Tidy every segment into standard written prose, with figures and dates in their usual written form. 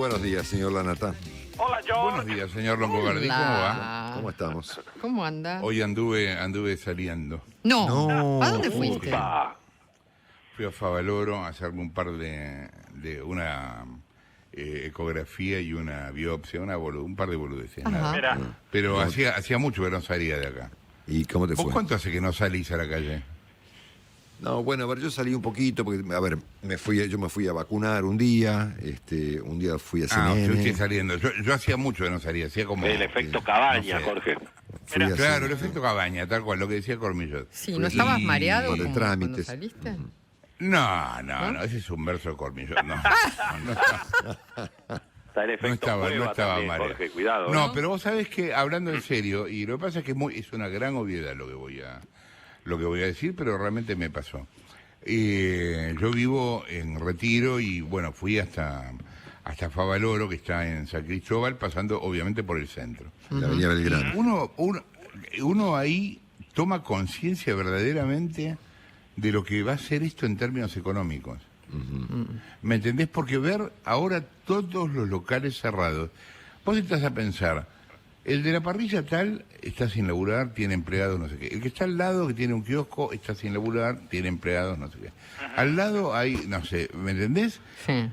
Buenos días, señor Lanata. Hola, George. Buenos días, señor Longobardi. ¿Cómo va? ¿Cómo estamos? ¿Cómo anda? Hoy anduve saliendo. No. ¿A dónde No. fuiste? Fui a Favaloro a hacerme un par de una ecografía y una biopsia, un par de boludeces. Ajá. Nada. Mira, Pero hacía mucho que no salía de acá. ¿Y cómo te ¿Vos fue? cuánto hace que no salís a la calle? No, bueno, a ver, yo salí un poquito, porque, a ver, yo me fui a vacunar un día fui a Ah, CNN. yo estoy saliendo. Yo hacía mucho que no salía, hacía como... el efecto cabaña, no sé. Jorge. Fui a Claro, CNN. el efecto cabaña, tal cual, lo que decía Cormillot. Sí, ¿no estabas mareado por el como trámites. cuando saliste? No, ese es un verso de Cormillot, no. Está el efecto No cueva estaba también, mareado. Jorge, cuidado. No, pero vos sabés que, hablando en serio, y lo que pasa es que es una gran obviedad lo que voy a decir, pero realmente me pasó. Yo vivo en Retiro y, bueno, fui hasta Favaloro, que está en San Cristóbal, pasando obviamente por el centro. La Avenida Belgrano. Uno ahí toma conciencia verdaderamente de lo que va a ser esto en términos económicos. ¿Me entendés? Porque ver ahora todos los locales cerrados, vos estás a pensar, el de la parrilla tal está sin laburar, tiene empleados, no sé qué. El que está al lado, que tiene un kiosco, está sin laburar, tiene empleados, no sé qué. Al lado hay, no sé, ¿me entendés? Sí.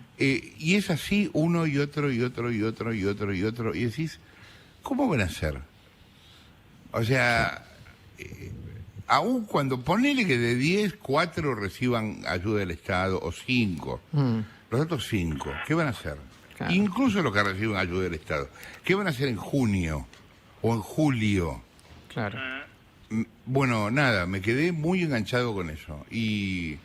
Y es así uno y otro y otro y otro y otro y otro. Y decís, ¿cómo van a hacer? O sea, aún cuando ponele que de 10, 4 reciban ayuda del Estado, o 5, los otros 5, ¿qué van a hacer? Claro. Incluso los que reciben ayuda del Estado, ¿qué van a hacer en junio o en julio? Claro. Bueno, nada, me quedé muy enganchado con eso. Y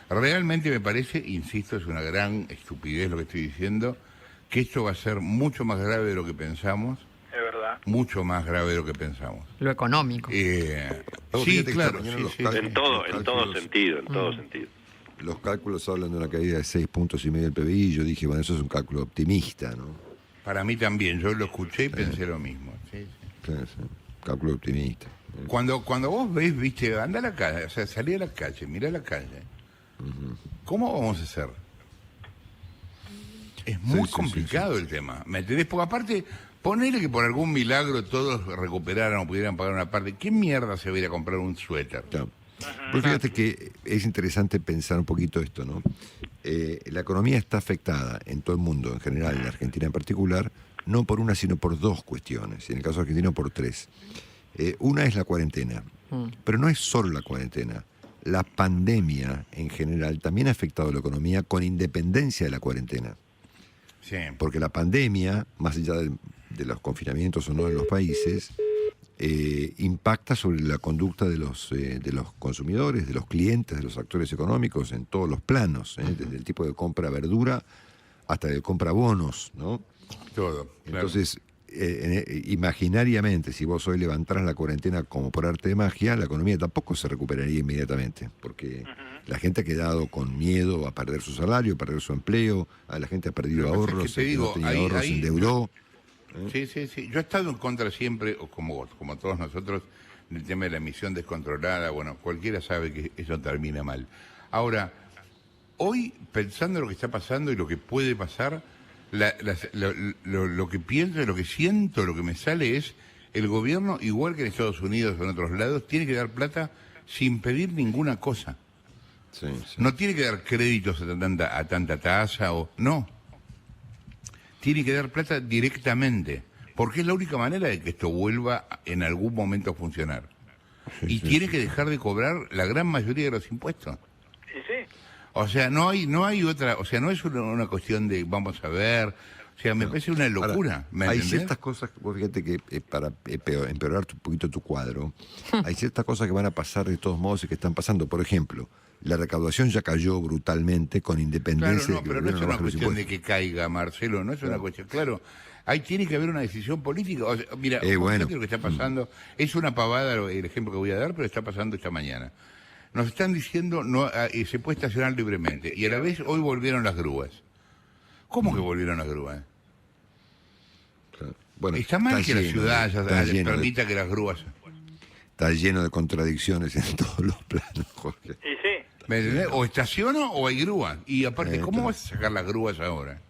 realmente me parece, insisto, es una gran estupidez lo que estoy diciendo, que esto va a ser mucho más grave de lo que pensamos. Es verdad. Mucho más grave de lo que pensamos. Lo económico. Sí, Fíjate que claro, esta mañana sí, los sí, cálculos- En todo cálculos- sentido, en todo sentido. Los cálculos hablan de una caída de 6,5 puntos del PBI. Yo dije, bueno, eso es un cálculo optimista, ¿no? Para mí también, yo lo escuché y pensé lo mismo. Sí, sí. Sí. Cálculo optimista. Cuando vos ves, viste, anda a la calle, o sea, salí a la calle, mirá la calle. ¿Cómo vamos a hacer? Es muy sí, complicado el tema, ¿me entendés? Porque aparte, ponele que por algún milagro todos recuperaran o pudieran pagar una parte. ¿Qué mierda se va a ir a comprar un suéter? Claro. Pues fíjate que es interesante pensar un poquito esto, ¿no? La economía está afectada en todo el mundo, en general, en Argentina en particular, no por una, sino por dos cuestiones, y en el caso argentino por tres. Una es la cuarentena, pero no es solo la cuarentena. La pandemia en general también ha afectado a la economía con independencia de la cuarentena. Sí. Porque la pandemia, más allá de los confinamientos o no en los países, impacta sobre la conducta de los consumidores, de los clientes, de los actores económicos en todos los planos, desde el tipo de compra verdura hasta de compra bonos, ¿no? Todo. Claro. Entonces, imaginariamente, si vos hoy levantaras la cuarentena como por arte de magia, la economía tampoco se recuperaría inmediatamente, porque la gente ha quedado con miedo a perder su salario, a perder su empleo, la gente ha perdido Lo que pasa es ahorros, que te el que no digo, tenía ahí- ahorros se ahí- endeudó. Sí. Yo he estado en contra siempre, o como vos, como todos nosotros, del tema de la emisión descontrolada. Bueno, cualquiera sabe que eso termina mal. Ahora, hoy, pensando en lo que está pasando y lo que puede pasar, lo que pienso, lo que siento, lo que me sale es, el gobierno, igual que en Estados Unidos o en otros lados, tiene que dar plata sin pedir ninguna cosa. Sí. No tiene que dar créditos a tanta tasa o... No. Tiene que dar plata directamente, porque es la única manera de que esto vuelva en algún momento a funcionar. Y tiene que dejar de cobrar la gran mayoría de los impuestos. Sí. O sea, no hay otra, o sea, no es una cuestión de vamos a ver, o sea, me parece una locura, Ahora, ¿me hay entendés? ciertas cosas, vos fíjate que para empeorar un poquito tu cuadro, hay ciertas cosas que van a pasar de todos modos y que están pasando. Por ejemplo, la recaudación ya cayó brutalmente con Claro, independencia no, de que pero el no es gobierno una baje los cuestión de impuestos. que caiga, Marcelo, no es una cuestión, claro, ahí tiene que haber una decisión política. O sea, mira, Bueno. fíjate lo que está pasando, es una pavada el ejemplo que voy a dar, pero está pasando esta mañana. Nos están diciendo se puede estacionar libremente, y a la vez hoy volvieron las grúas. ¿Cómo que volvieron las grúas? Claro. Bueno, Está mal que la lleno ciudad de- está lleno de- permita que las grúas... Está lleno de contradicciones en todos los planos, Jorge. Y sí. ¿Me entendés? O estaciono o hay grúas. Y aparte, ¿cómo claro. vas a sacar las grúas ahora?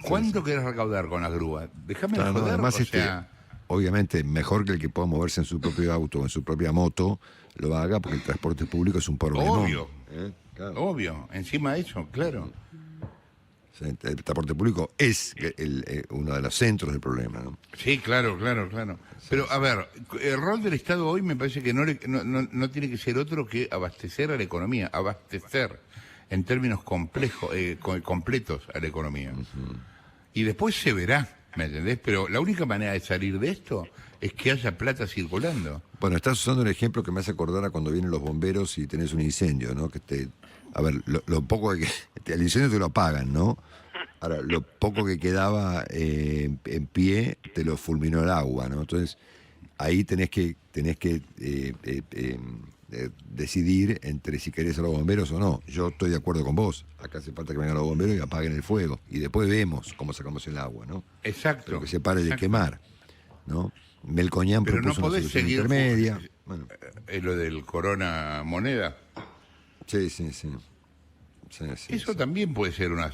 ¿Cuánto querés recaudar con las grúas? Déjame Claro, joder, además, o sea, obviamente, mejor que el que pueda moverse en su propio auto o en su propia moto, lo haga, porque el transporte público es un problema. obvio, Claro. obvio, encima de eso, claro. O sea, el transporte público es uno de los centros del problema, ¿no? Sí, claro. Pero, a ver, el rol del Estado hoy me parece que no tiene que ser otro que abastecer a la economía, abastecer en términos complejos, completos a la economía. Y después se verá, ¿me entendés? Pero la única manera de salir de esto es que haya plata circulando. Bueno, estás usando un ejemplo que me hace acordar a cuando vienen los bomberos y tenés un incendio, ¿no? A ver, lo poco que... El incendio te lo apagan, ¿no? Ahora, lo poco que quedaba en pie te lo fulminó el agua, ¿no? Entonces, ahí tenés que decidir entre si querés a los bomberos o no. Yo estoy de acuerdo con vos. Acá hace falta que vengan los bomberos y apaguen el fuego. Y después vemos cómo sacamos el agua, ¿no? Exacto. Pero que se pare de quemar, ¿no? Melcoñán Pero no propuso una podés solución seguir... intermedia. Bueno, Es lo del corona moneda. sí. Eso también puede ser una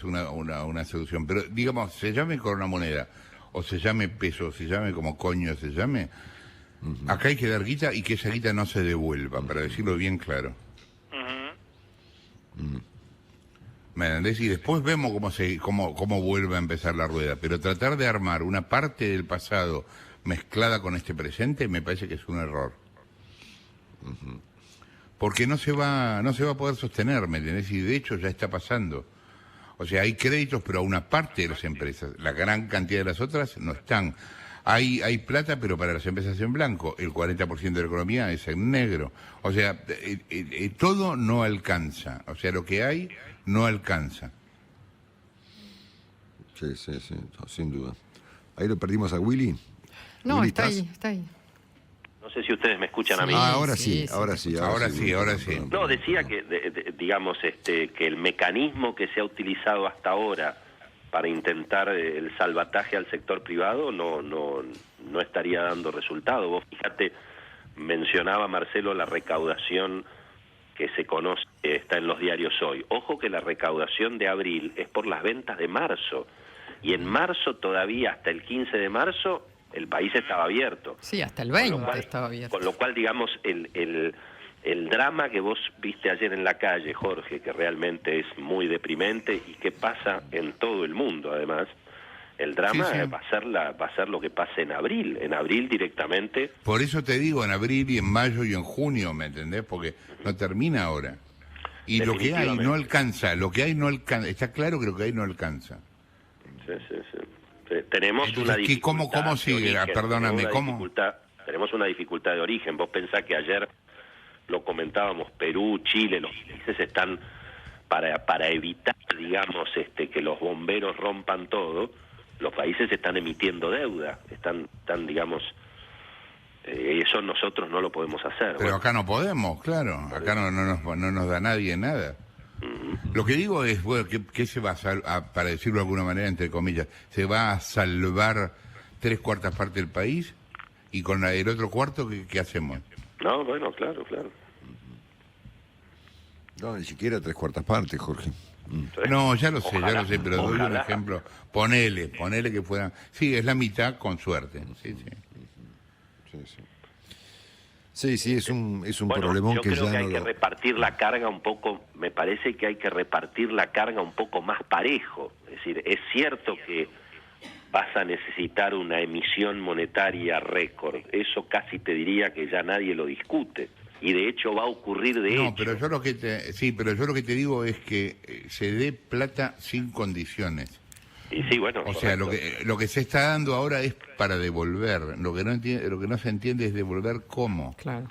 solución, pero digamos, se llame corona moneda, o se llame peso, se llame como coño se llame, acá hay que dar guita y que esa guita no se devuelva, para decirlo bien claro. ¿Me entendés? Y después vemos cómo vuelve a empezar la rueda, pero tratar de armar una parte del pasado mezclada con este presente me parece que es un error. Porque no se va a poder sostener, ¿me entendés? Y de hecho ya está pasando. O sea, hay créditos, pero a una parte de las empresas. La gran cantidad de las otras no están. Hay plata, pero para las empresas en blanco. El 40% de la economía es en negro. O sea, todo no alcanza. O sea, lo que hay no alcanza. Sí, no, sin duda. Ahí lo perdimos a Willy. No, Willy, está ¿estás? ahí. No sé si ustedes me escuchan a mí. Ahora Sí, sí, sí. ahora sí. Ahora sí. No, decía que, digamos, que el mecanismo que se ha utilizado hasta ahora para intentar el salvataje al sector privado no estaría dando resultado. Vos fíjate, mencionaba Marcelo la recaudación que se conoce, está en los diarios hoy. Ojo que la recaudación de abril es por las ventas de marzo, y en marzo todavía, hasta el 15 de marzo, el país estaba abierto. Sí, hasta el Con 20 lo cual- estaba abierto. Con lo cual, digamos, el drama que vos viste ayer en la calle, Jorge, que realmente es muy deprimente y que pasa en todo el mundo, además, el drama Sí. va a ser lo que pase en abril. En abril directamente. Por eso te digo, en abril y en mayo y en junio, ¿me entendés? Porque no termina ahora. Y lo que hay no alcanza, está claro que lo que hay no alcanza. Sí. Tenemos Entonces, una dificultad. ¿cómo sigue? de origen, Perdóname, tenemos una dificultad de origen. Vos pensás que ayer lo comentábamos, Perú, Chile, los países están para evitar, digamos, que los bomberos rompan todo. Los países están emitiendo deuda, están digamos, eso nosotros no lo podemos hacer. Pero Bueno, acá no podemos, claro. Acá no nos da nadie nada. Lo que digo es, bueno, ¿qué se va para decirlo de alguna manera, entre comillas, se va a salvar 3/4 partes del país? Y con el otro cuarto, ¿qué hacemos? no, bueno, claro. No, ni siquiera 3/4 partes, Jorge. No, ya lo sé, pero doy un Ojalá. ejemplo. Ponele que fueran... Sí, es la mitad con suerte. Sí. Sí, es un Bueno, problemón yo que creo ya que hay no que lo... repartir la carga un poco, me parece que hay que repartir la carga un poco más parejo. Es decir, es cierto que vas a necesitar una emisión monetaria récord, eso casi te diría que ya nadie lo discute, y de hecho va a ocurrir de hecho. Pero yo lo que te digo es que se dé plata sin condiciones. Y sí, bueno, O sea, correcto. lo que se está dando ahora es para devolver. Lo que no se entiende es devolver cómo. Claro.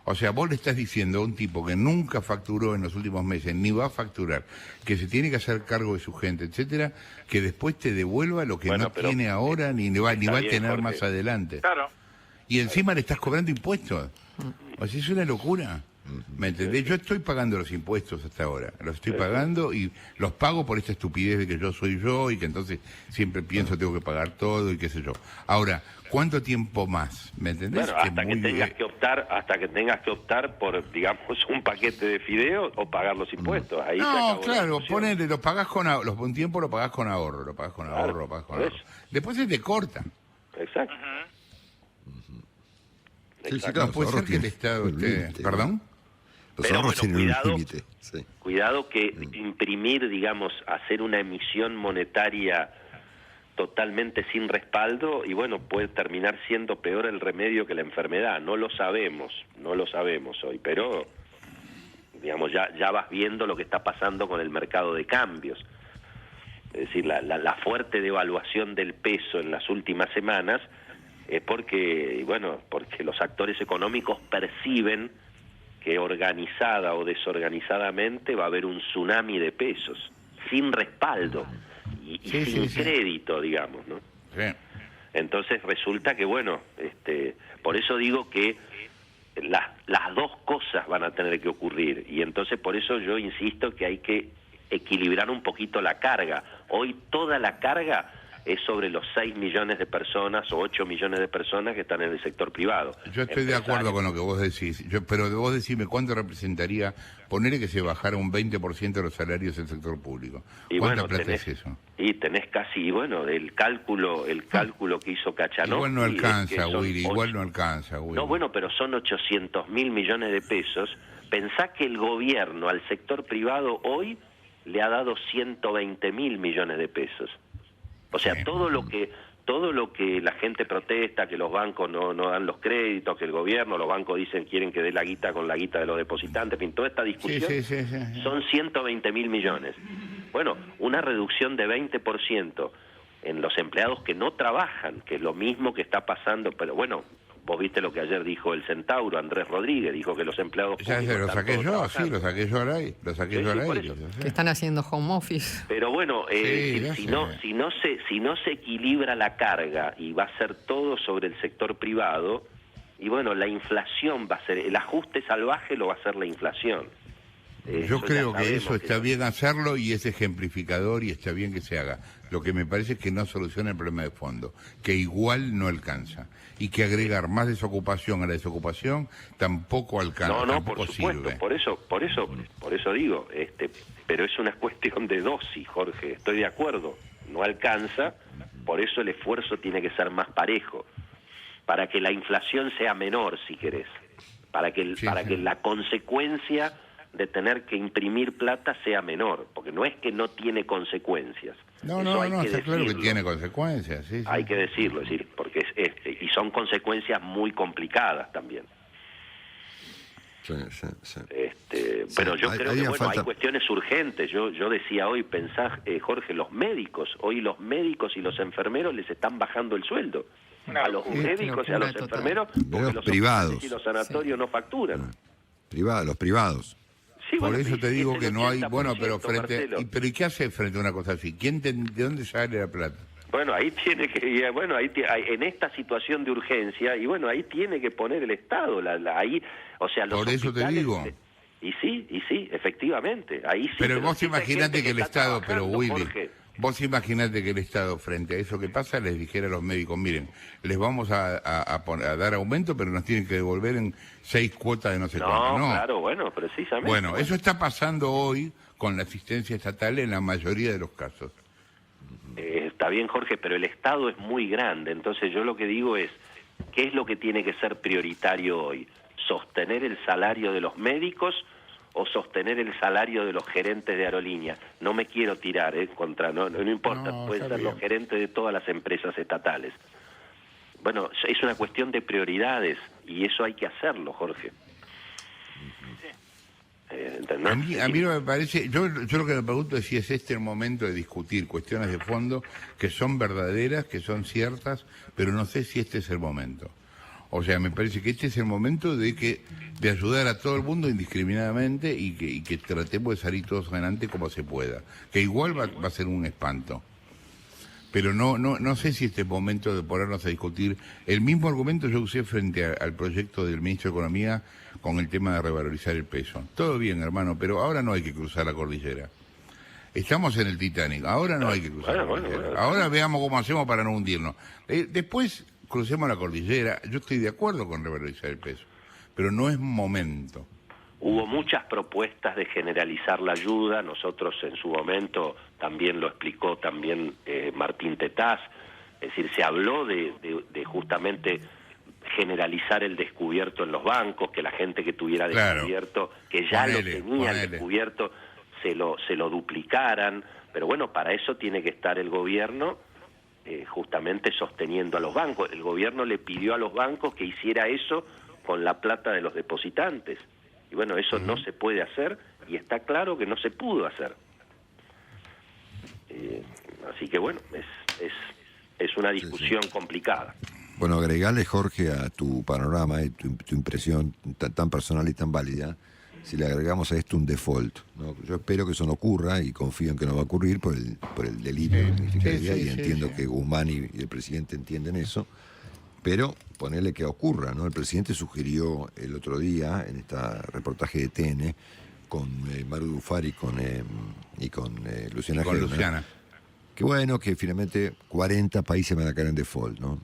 O sea, vos le estás diciendo a un tipo que nunca facturó en los últimos meses, ni va a facturar, que se tiene que hacer cargo de su gente, etcétera, que después te devuelva lo que Bueno, no pero tiene ahora ni va a bien, tener Jorge. más adelante. Claro. Y encima le estás cobrando impuestos. O sea, es una locura. ¿Me entendés? Yo estoy pagando los impuestos hasta ahora, los estoy pagando y los pago por esta estupidez de que yo soy yo y que entonces siempre pienso tengo que pagar todo y qué sé yo. Ahora, ¿cuánto tiempo más? ¿Me entendés? Bueno, hasta que tengas que optar por, digamos, un paquete de fideos o pagar los impuestos. Ahí se No, acabó la claro, discusión. ponele, lo pagás con un tiempo lo pagás con ahorro, lo pagás con ahorro, lo pagás con por ahorro. Después se te corta. Exacto. Sí, sí, Exacto. claro, No puede los ser ahorros que el tienen Estado un esté... límite, ¿Perdón? Los Pero ahorros bueno, tienen cuidado. un límite. Sí. Cuidado que imprimir, digamos, hacer una emisión monetaria totalmente sin respaldo y bueno, puede terminar siendo peor el remedio que la enfermedad. No lo sabemos hoy, pero digamos ya vas viendo lo que está pasando con el mercado de cambios. Es decir, la fuerte devaluación del peso en las últimas semanas es porque los actores económicos perciben que organizada o desorganizadamente va a haber un tsunami de pesos, sin respaldo y sin crédito, digamos, ¿no? Sí. Entonces resulta que, por eso digo que las dos cosas van a tener que ocurrir, y entonces por eso yo insisto que hay que equilibrar un poquito la carga. Hoy toda la carga es sobre los 6 millones de personas o 8 millones de personas que están en el sector privado. Yo estoy de acuerdo con lo que vos decís, pero vos decime cuánto representaría ponerle que se bajara un 20% de los salarios del sector público. Y ¿Cuánta bueno, plata es eso? Y tenés casi, el cálculo que hizo Kachanowski... Igual no alcanza, Willy, igual no alcanza, Willy. No, bueno, pero son 800.000 millones de pesos. Pensá que el gobierno al sector privado hoy le ha dado 120.000 millones de pesos. O sea, Sí. todo lo que la gente protesta, que los bancos no dan los créditos, que el gobierno, los bancos dicen quieren que dé la guita con la guita de los depositantes, en fin, toda esta discusión Sí. son 120.000 millones. Bueno, una reducción de 20% en los empleados que no trabajan, que es lo mismo que está pasando, pero bueno, vos viste lo que ayer dijo el Centauro, Andrés Rodríguez, dijo que los empleados Ya públicos se lo están saqué todos yo, trabajando. sí, lo saqué yo al aire, lo saqué Sí, yo al por aire. eso. yo sé. Que están haciendo home office. Pero bueno, Sí, si ya no se equilibra la carga y va a ser todo sobre el sector privado, y bueno, la inflación va a ser, el ajuste salvaje lo va a hacer la inflación. Yo Eso creo ya que sabemos eso está bien hacerlo y es ejemplificador y está bien que se haga. Lo que me parece es que no soluciona el problema de fondo, que igual no alcanza. Y que agregar más desocupación a la desocupación tampoco alcanza, No, tampoco por supuesto, sirve. por eso digo, pero es una cuestión de dosis, Jorge, estoy de acuerdo, no alcanza, por eso el esfuerzo tiene que ser más parejo, para que la inflación sea menor, si querés, para que la consecuencia de tener que imprimir plata sea menor, porque no es que no tiene consecuencias. No, Eso hay que está claro que decirlo. tiene consecuencias. Sí. Hay que decirlo, es decir, porque y son consecuencias muy complicadas también. Sí. Pero yo Sí, creo ahí que falta- hay cuestiones urgentes. Yo decía hoy, Jorge, los médicos y los enfermeros les están bajando el sueldo. A los médicos y a los locura total. enfermeros, porque Los los privados. hospitales y los sanatorios no facturan. Los privados. Sí, Por bueno, eso y te digo es que el no hay... 80%, Bueno, pero Marcelo. ¿y qué hace frente a una cosa así? ¿De dónde sale la plata? Bueno, ahí tiene que, en esta situación de urgencia, y bueno, ahí tiene que poner el Estado, ahí, o sea, los Por eso te hospitales- digo. Y sí, efectivamente, ahí sí. Pero vos sí hay imaginate gente que el está Estado, pero trabajando, Willy, Jorge. vos imaginate que el Estado frente a eso que pasa les dijera a los médicos, miren, les vamos a dar aumento, pero nos tienen que devolver en 6 cuotas de no sé cuánto. No, Claro, bueno, precisamente. Bueno, eso está pasando hoy con la asistencia estatal en la mayoría de los casos. Está bien, Jorge, pero el Estado es muy grande, entonces yo lo que digo es, ¿qué es lo que tiene que ser prioritario hoy? ¿Sostener el salario de los médicos o sostener el salario de los gerentes de aerolíneas? No me quiero tirar, no importa, No, pueden está ser los bien. gerentes de todas las empresas estatales. Bueno, es una cuestión de prioridades y eso hay que hacerlo, Jorge. ¿Entendés? A mí no me parece, yo lo que me pregunto es si es este el momento de discutir cuestiones de fondo que son verdaderas, que son ciertas, pero no sé si este es el momento. O sea, me parece que este es el momento de ayudar a todo el mundo indiscriminadamente y que tratemos de salir todos adelante como se pueda. Que igual va a ser un espanto. Pero no sé si este es el momento de ponernos a discutir. El mismo argumento yo usé frente al proyecto del ministro de Economía con el tema de revalorizar el peso. Todo bien, hermano, pero ahora no hay que cruzar la cordillera. Estamos en el Titanic, ahora no hay que cruzar la cordillera. Ahora veamos cómo hacemos para no hundirnos. Después crucemos la cordillera. Yo estoy de acuerdo con revalorizar el peso, pero no es momento. Hubo muchas propuestas de generalizar la ayuda, nosotros en su momento también lo explicó también Martín Tetaz, es decir, se habló de justamente generalizar el descubierto en los bancos, que la gente que tuviera descubierto, que ya lo tenía el descubierto, se lo duplicaran, pero bueno, para eso tiene que estar el gobierno justamente sosteniendo a los bancos. El gobierno le pidió a los bancos que hiciera eso con la plata de los depositantes. Y bueno, eso no se puede hacer y está claro que no se pudo hacer. Así que bueno, es una discusión complicada. Bueno, agregale, Jorge, a tu panorama y tu impresión tan personal y tan válida, si le agregamos a esto un default, ¿no? Yo espero que eso no ocurra y confío en que no va a ocurrir por el delito que significaría, y entiendo que Guzmán y el presidente entienden eso, pero ponerle que ocurra, ¿no? El presidente sugirió el otro día, en este reportaje de TN, con Maru Dufar y con Luciana Gellner, que bueno, que finalmente 40 países van a caer en default, ¿no?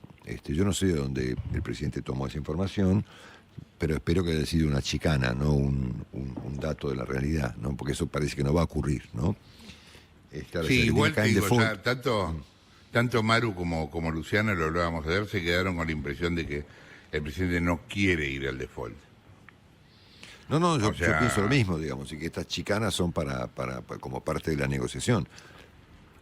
Yo no sé de dónde el presidente tomó esa información, pero espero que haya sido una chicana, no un dato de la realidad, ¿no? Porque eso parece que no va a ocurrir, ¿no? Sí, igual te digo, ya, tanto Maru como Luciana, lo hablábamos ayer, se quedaron con la impresión de que el presidente no quiere ir al default. No, yo pienso lo mismo, digamos, y que estas chicanas son para como parte de la negociación.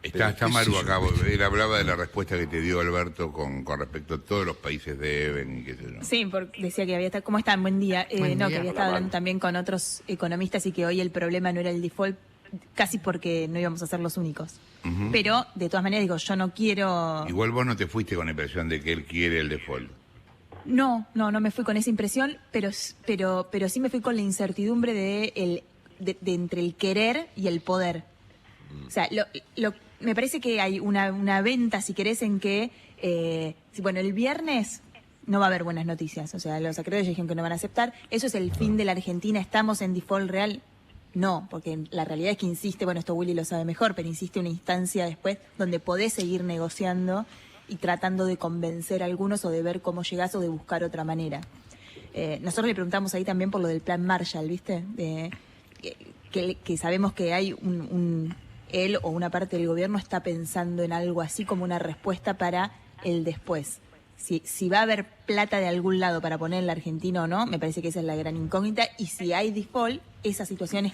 Está Maru acá, él hablaba de la respuesta que te dio Alberto con respecto a todos los países deben y qué sé yo. Sí, decía que había estado, ¿cómo están? Buen día. Buen día. Que había estado hablando también con otros economistas y que hoy el problema no era el default, casi porque no íbamos a ser los únicos. Pero, de todas maneras, digo, yo no quiero... Igual vos no te fuiste con la impresión de que él quiere el default. No me fui con esa impresión, pero sí me fui con la incertidumbre de entre el querer y el poder. O sea, me parece que hay una venta, si querés, en que, bueno, el viernes no va a haber buenas noticias. O sea, los acreedores dijeron que no van a aceptar. ¿Eso es el fin de la Argentina? ¿Estamos en default real? No, porque la realidad es que insiste, bueno, esto Willy lo sabe mejor, pero insiste una instancia después donde podés seguir negociando y tratando de convencer a algunos o de ver cómo llegás o de buscar otra manera. Nosotros le preguntamos ahí también por lo del plan Marshall, ¿viste? Que sabemos que hay él o una parte del gobierno está pensando en algo así como una respuesta para el después. Si va a haber plata de algún lado para poner en la Argentina o no, me parece que esa es la gran incógnita. Y si hay default, esa situación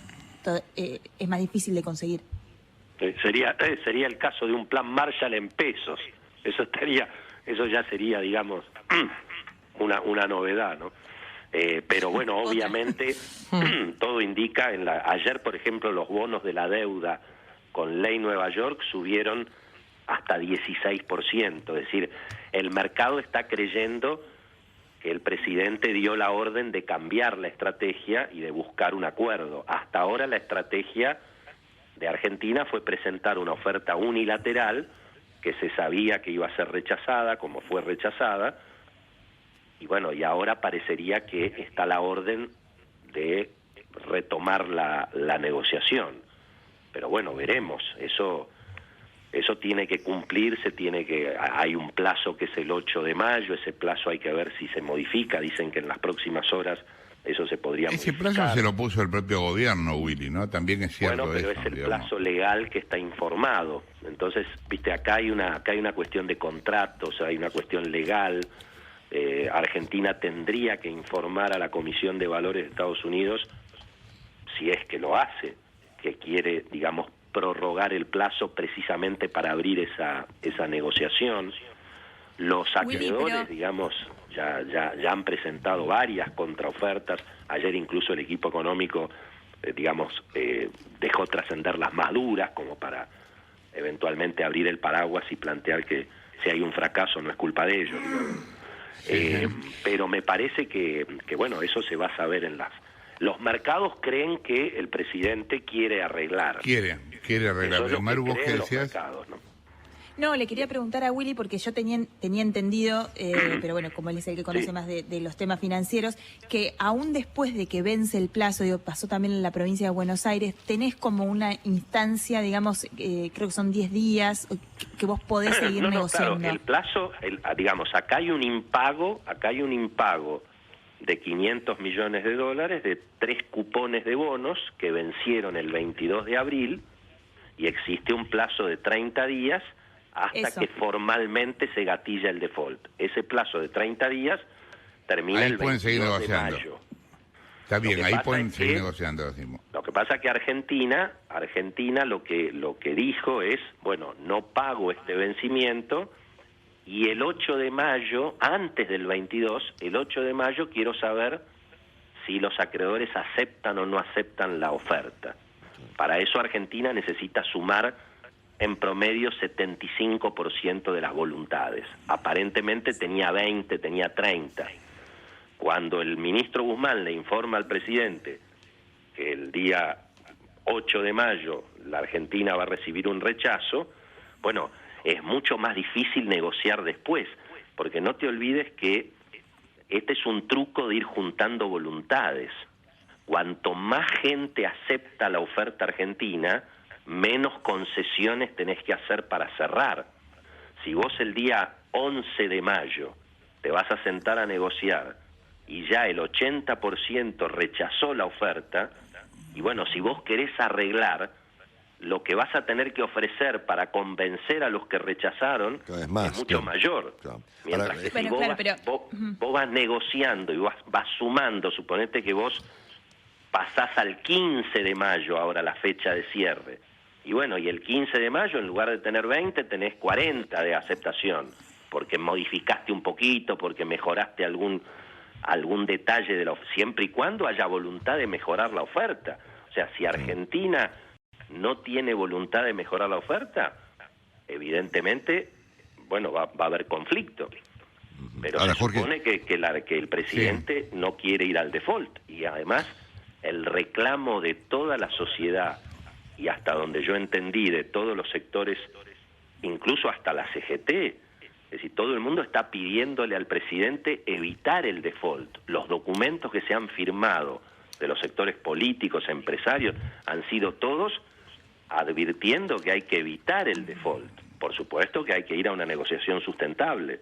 es más difícil de conseguir. Sería el caso de un plan Marshall en pesos. Eso ya sería, digamos, una novedad, ¿no? Pero bueno, obviamente todo indica, ayer por ejemplo los bonos de la deuda con ley Nueva York subieron hasta 16%, es decir, el mercado está creyendo que el presidente dio la orden de cambiar la estrategia y de buscar un acuerdo. Hasta ahora la estrategia de Argentina fue presentar una oferta unilateral que se sabía que iba a ser rechazada, como fue rechazada, y bueno, y ahora parecería que está la orden de retomar la negociación. Pero bueno, veremos, eso tiene que cumplirse, hay un plazo que es el 8 de mayo, ese plazo hay que ver si se modifica, dicen que en las próximas horas eso se podría modificar. Ese plazo se lo puso el propio gobierno, Willy, ¿no? También es cierto. Bueno, pero eso, es el digamos. plazo legal que está informado. Entonces, viste, acá hay una cuestión de contratos, hay una cuestión legal. Argentina tendría que informar a la Comisión de Valores de Estados Unidos, si es que lo hace, que quiere, digamos, prorrogar el plazo precisamente para abrir esa negociación. Los acreedores, digamos, ya han presentado varias contraofertas. Ayer incluso el equipo económico, dejó trascender las más duras como para eventualmente abrir el paraguas y plantear que si hay un fracaso no es culpa de ellos, digamos. Pero me parece que bueno, eso se va a saber los mercados creen que el presidente quiere arreglar. Quiere arreglar. Eso es lo Maru, que vos qué creen los decías. mercados, ¿no? No, le quería preguntar a Willy porque yo tenía entendido, pero bueno, como él es el que conoce Sí. más de los temas financieros, que aún después de que vence el plazo, digo, pasó también en la provincia de Buenos Aires, tenés como una instancia, digamos, creo que son 10 días, que vos podés seguir negociando. Claro, el plazo, digamos, acá hay un impago de 500 millones de dólares de 3 cupones de bonos que vencieron el 22 de abril y existe un plazo de 30 días hasta Eso. que formalmente se gatilla el default. Ese plazo de 30 días termina Ahí el pueden seguir 22 de negociando. mayo. Está Lo bien, que ahí pasa pueden es seguir que- negociando, decimos. Lo que pasa es que Argentina lo que dijo es, bueno, no pago este vencimiento y el 8 de mayo, antes del 22, el 8 de mayo quiero saber si los acreedores aceptan o no aceptan la oferta. Para eso Argentina necesita sumar en promedio 75% de las voluntades. Aparentemente tenía 20, tenía 30. Cuando el ministro Guzmán le informa al presidente que el día 8 de mayo la Argentina va a recibir un rechazo, bueno, es mucho más difícil negociar después, porque no te olvides que este es un truco de ir juntando voluntades. Cuanto más gente acepta la oferta argentina, menos concesiones tenés que hacer para cerrar. Si vos el día 11 de mayo te vas a sentar a negociar y ya el 80% rechazó la oferta, y bueno, si vos querés arreglar, lo que vas a tener que ofrecer para convencer a los que rechazaron Cada vez más, es mucho claro. mayor. Claro. Mientras Ahora, que si Bueno, vos, claro, vas, pero- vos vas negociando y vas sumando, suponete que vos pasás al 15 de mayo ahora la fecha de cierre. Y bueno, y el 15 de mayo, en lugar de tener 20, tenés 40 de aceptación, porque modificaste un poquito, porque mejoraste algún detalle de siempre y cuando haya voluntad de mejorar la oferta. O sea, si Argentina no tiene voluntad de mejorar la oferta, evidentemente, bueno, va a haber conflicto. Pero Ahora, se Jorge- supone que el presidente no quiere ir al default. Y además, el reclamo de toda la sociedad, y hasta donde yo entendí, de todos los sectores, incluso hasta la CGT, es decir, todo el mundo está pidiéndole al presidente evitar el default. Los documentos que se han firmado de los sectores políticos, empresarios, han sido todos advirtiendo que hay que evitar el default. Por supuesto que hay que ir a una negociación sustentable,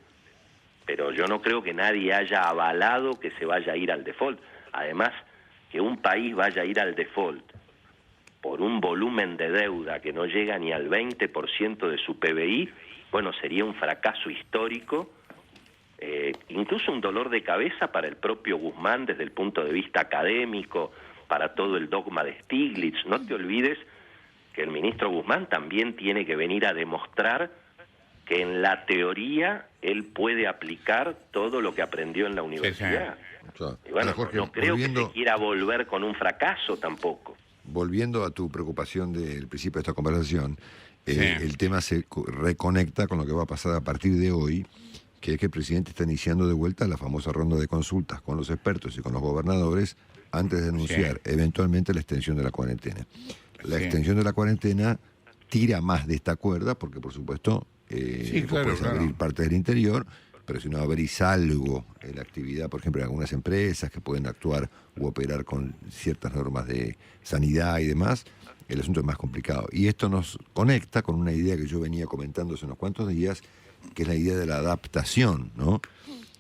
pero yo no creo que nadie haya avalado que se vaya a ir al default. Además, que un país vaya a ir al default por un volumen de deuda que no llega ni al 20% de su PBI, bueno, sería un fracaso histórico, incluso un dolor de cabeza para el propio Guzmán desde el punto de vista académico, para todo el dogma de Stiglitz. No te olvides que el ministro Guzmán también tiene que venir a demostrar que en la teoría él puede aplicar todo lo que aprendió en la universidad. Claro. Y bueno, Ahora, Jorge, no creo que volviendo- se quiera volver con un fracaso tampoco. Volviendo a tu preocupación del principio de esta conversación, Sí. el tema se reconecta con lo que va a pasar a partir de hoy, que es que el presidente está iniciando de vuelta la famosa ronda de consultas con los expertos y con los gobernadores antes de anunciar eventualmente la extensión de la cuarentena. La Sí. extensión de la cuarentena tira más de esta cuerda porque, por supuesto, Sí, vos claro, podés claro. abrir parte del interior, pero si no abrís algo en la actividad, por ejemplo, en algunas empresas que pueden actuar u operar con ciertas normas de sanidad y demás, el asunto es más complicado. Y esto nos conecta con una idea que yo venía comentando hace unos cuantos días, que es la idea de la adaptación, ¿no?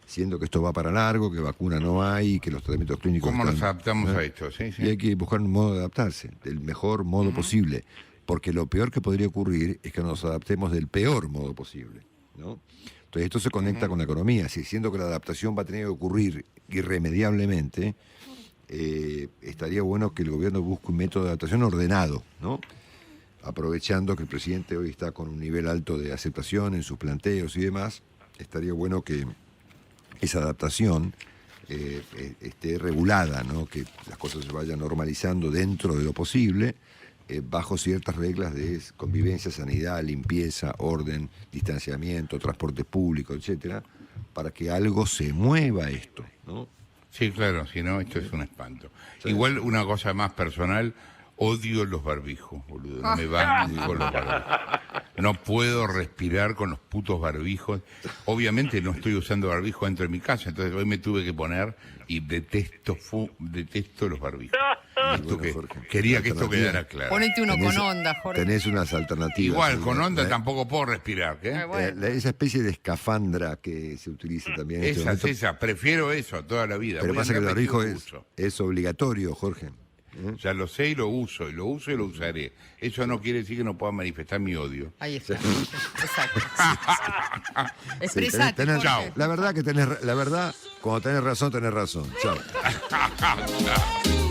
Siendo que esto va para largo, que vacuna no hay, que los tratamientos clínicos ¿Cómo nos están- adaptamos ¿eh? a esto? Sí, sí. Y hay que buscar un modo de adaptarse, del mejor modo posible. Porque lo peor que podría ocurrir es que nos adaptemos del peor modo posible, ¿no? Entonces esto se conecta con la economía. Si siendo que la adaptación va a tener que ocurrir irremediablemente, estaría bueno que el gobierno busque un método de adaptación ordenado, ¿no? Aprovechando que el presidente hoy está con un nivel alto de aceptación en sus planteos y demás, estaría bueno que esa adaptación esté regulada, ¿no? Que las cosas se vayan normalizando dentro de lo posible, bajo ciertas reglas de convivencia, sanidad, limpieza, orden, distanciamiento, transporte público, etcétera, para que algo se mueva esto, ¿no? Sí, claro, si no, esto es un espanto. Igual una cosa más personal, odio los barbijos, boludo. No me van con los barbijos. No puedo respirar con los putos barbijos. Obviamente no estoy usando barbijo dentro de mi casa, entonces hoy me tuve que poner y detesto los barbijos. Esto que- Jorge, quería que esto alternativa. quedara claro. Ponete uno Tenés- con onda, Jorge. Tenés unas alternativas. Igual, sí, con onda la- tampoco puedo respirar, ¿qué? Bueno. esa especie de escafandra que se utiliza también en este momento. Esa, prefiero eso toda la vida. Pero Voy a pasa que el andar barbijo vestido de es, buzo. es obligatorio, Jorge. Ya lo sé y lo uso, y lo usaré. Eso no quiere decir que no pueda manifestar mi odio. Ahí está. Exacto. Sí, Expresate, tenés- Jorge. la verdad que tenés, la verdad, cuando tenés razón, tenés razón. Chao. Chao.